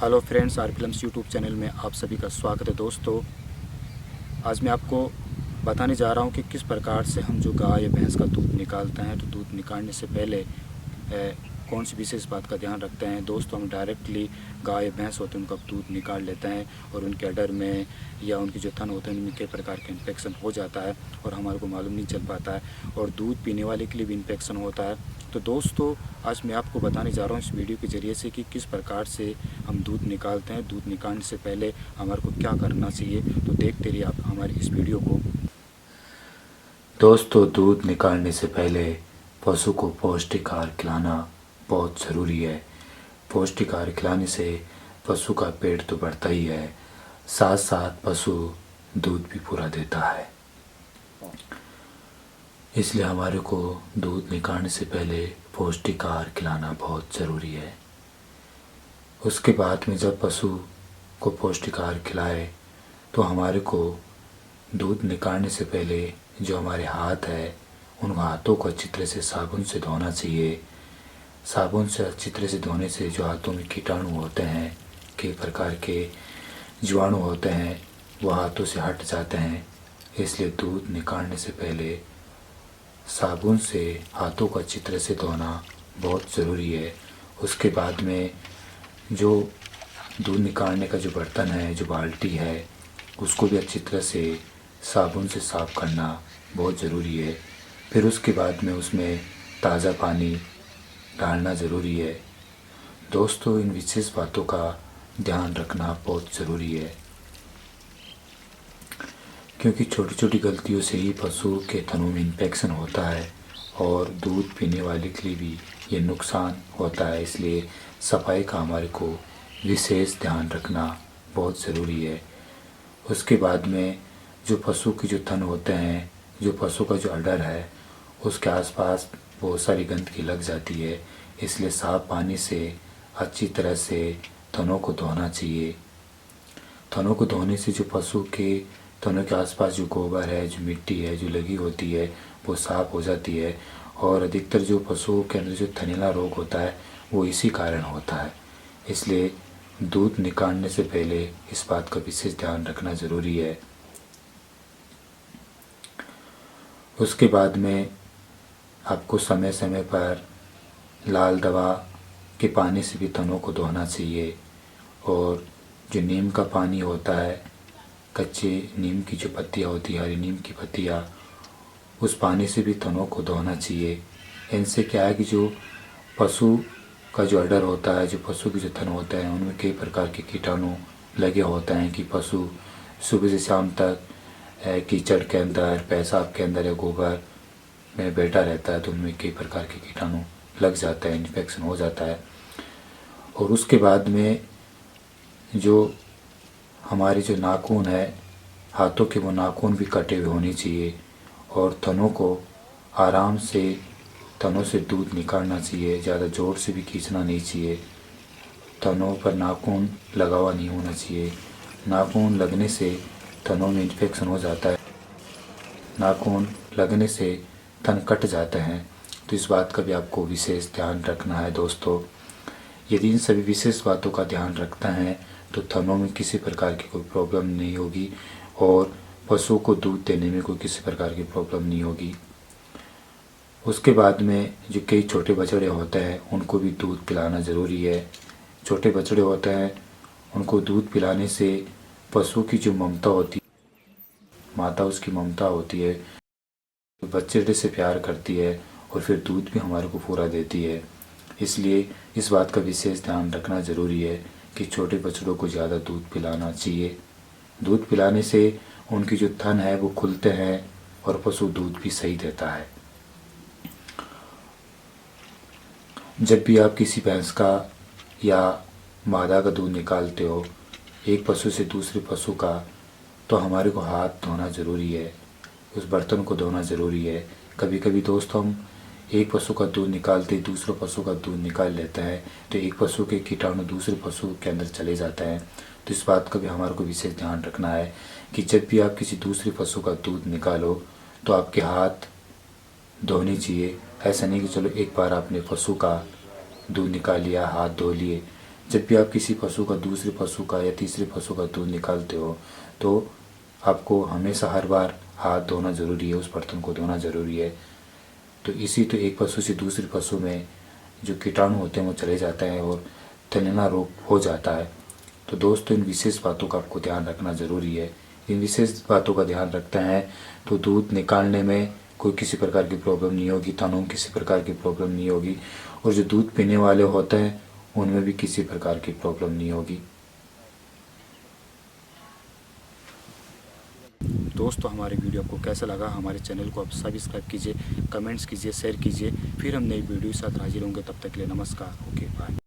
Hello friends, R films YouTube channel में आप सभी का स्वागत है। दोस्तों, आज मैं आपको बताने जा रहा हूं कि किस प्रकार से हम जो गाय या भैंस का दूध निकालते हैं, तो दूध निकालने से पहले कौन सी विशेष बात का ध्यान रखते हैं। दोस्तों, हम डायरेक्टली गाय या भैंस होते हैं उनका दूध निकाल लेते हैं और उनके अडर में या उनके जो थन होते हैं उनमें कई प्रकार के इन्फेक्शन हो जाता है और हमारे को मालूम नहीं चल पाता है, और दूध पीने वाले के लिए भी इन्फेक्शन होता है। तो दोस्तों, आज मैं आपको बताने जा रहा हूँ इस वीडियो के ज़रिए से कि किस प्रकार से हम दूध निकालते हैं। दूध निकालने से पहले हमारे को क्या करना चाहिए, तो देखते रहिए आप हमारी इस वीडियो को। दोस्तों, दूध निकालने से पहले पशु को पौष्टिक आहार खिलाना बहुत ज़रूरी है। पौष्टिक आहार खिलाने से पशु का पेट तो बढ़ता ही है, साथ साथ पशु दूध भी पूरा देता है। इसलिए हमारे को दूध निकालने से पहले पौष्टिक आहार खिलाना बहुत ज़रूरी है। उसके बाद में जब पशु को पौष्टिक आहार खिलाए तो हमारे को दूध निकालने से पहले जो हमारे हाथ है उन हाथों को अच्छी तरह से साबुन से धोना चाहिए। साबुन से अच्छी तरह से धोने से जो हाथों में कीटाणु होते हैं, कई प्रकार के जीवाणु होते हैं, वो हाथों से हट जाते हैं। इसलिए दूध निकालने से पहले साबुन से हाथों को अच्छी तरह से धोना बहुत ज़रूरी है। उसके बाद में जो दूध निकालने का जो बर्तन है, जो बाल्टी है, उसको भी अच्छी तरह से साबुन से साफ़ करना बहुत ज़रूरी है। फिर उसके बाद में उसमें ताज़ा पानी डालना ज़रूरी है। दोस्तों, इन विशेष बातों का ध्यान रखना बहुत ज़रूरी है, क्योंकि छोटी छोटी गलतियों से ही पशु के थनों में इन्फेक्शन होता है और दूध पीने वाले के लिए भी ये नुकसान होता है। इसलिए सफाई का हमारे को विशेष ध्यान रखना बहुत ज़रूरी है। उसके बाद में जो पशु के जो थन होते हैं, जो पशु का जो अडर है, उसके आसपास बहुत सारी गंदगी लग जाती है। इसलिए साफ़ पानी से अच्छी तरह से थनों को धोना चाहिए। थनों को धोने से जो पशु के थनों के आसपास जो गोबर है, जो मिट्टी है, जो लगी होती है, वो साफ़ हो जाती है। और अधिकतर जो पशुओं के अंदर जो थनैला रोग होता है वो इसी कारण होता है। इसलिए दूध निकालने से पहले इस बात का विशेष ध्यान रखना ज़रूरी है। उसके बाद में आपको समय समय पर लाल दवा के पानी से भी थनों को धोना चाहिए, और जो नीम का पानी होता है, कच्चे नीम की जो पत्तियाँ होती है, हरी नीम की पत्तियाँ, उस पानी से भी थनों को धोना चाहिए। इनसे क्या है कि जो पशु का जो अडर होता है, जो पशु के जो थन होते हैं, उनमें कई प्रकार के कीटाणु लगे होते हैं कि पशु सुबह से शाम तक कीचड़ के अंदर, पेशाब के अंदर या गोबर में बैठा रहता है, तो उनमें कई प्रकार के कीटाणु लग जाता है, इन्फेक्शन हो जाता है। और उसके बाद में जो हमारे जो नाखून है हाथों के, वो नाखून भी कटे हुए होने चाहिए, और थनों को आराम से थनों से दूध निकालना चाहिए। ज़्यादा ज़ोर से भी खींचना नहीं चाहिए। थनों पर नाखून लगा हुआ नहीं होना चाहिए। नाखून लगने से थनों में इन्फेक्शन हो जाता है। नाखून लगने से थन कट जाते हैं, तो इस बात का भी आपको विशेष ध्यान रखना है। दोस्तों, यदि इन सभी विशेष बातों का ध्यान रखता है तो थनों में किसी प्रकार की कोई प्रॉब्लम नहीं होगी और पशु को दूध देने में कोई किसी प्रकार की प्रॉब्लम नहीं होगी। उसके बाद में जो कई छोटे बछड़े होते हैं उनको भी दूध पिलाना ज़रूरी है। छोटे बछड़े होते हैं, उनको दूध पिलाने से पशु की जो ममता होती है, माता उसकी ममता होती है, बछड़े से प्यार करती है और फिर दूध भी हमारे को पूरा देती है। इसलिए इस बात का विशेष ध्यान रखना ज़रूरी है कि छोटे बछड़ों को ज़्यादा दूध पिलाना चाहिए। दूध पिलाने से उनकी जो थन है वो खुलते हैं और पशु दूध भी सही देता है। जब भी आप किसी भैंस का या मादा का दूध निकालते हो, एक पशु से दूसरे पशु का, तो हमारे को हाथ धोना ज़रूरी है, उस बर्तन को धोना ज़रूरी है। कभी कभी दोस्तों, हम एक पशु का दूध निकालते दूसरे पशु का दूध निकाल लेते हैं, तो एक पशु के कीटाणु दूसरे पशु के अंदर चले जाते हैं। तो इस बात का भी हमारे को विशेष ध्यान रखना है कि जब भी आप किसी दूसरे पशु का दूध निकालो तो आपके हाथ धोने चाहिए। ऐसा नहीं कि चलो एक बार आपने पशु का दूध निकाल लिया, हाथ धो लिए, जब भी आप किसी पशु का, दूसरे पशु का या तीसरे पशु का दूध निकालते हो तो आपको हमेशा हर बार हाथ धोना ज़रूरी है, उस बर्तन को धोना ज़रूरी है। तो इसी तो एक पशु से दूसरे पशु में जो कीटाणु होते हैं वो चले जाते हैं और थनैला रोग हो जाता है। तो दोस्तों, इन विशेष बातों का आपको ध्यान रखना ज़रूरी है। इन विशेष बातों का ध्यान रखते हैं तो दूध निकालने में कोई किसी प्रकार की प्रॉब्लम नहीं होगी, थनों में किसी प्रकार की प्रॉब्लम नहीं होगी, और जो दूध पीने वाले होते हैं उनमें भी किसी प्रकार की प्रॉब्लम नहीं होगी। दोस्तों, हमारी वीडियो आपको कैसा लगा? हमारे चैनल को आप सब्सक्राइब कीजिए, कमेंट्स कीजिए, शेयर कीजिए। फिर हम नई वीडियो के साथ हाजिर होंगे। तब तक के लिए नमस्कार। Okay, bye.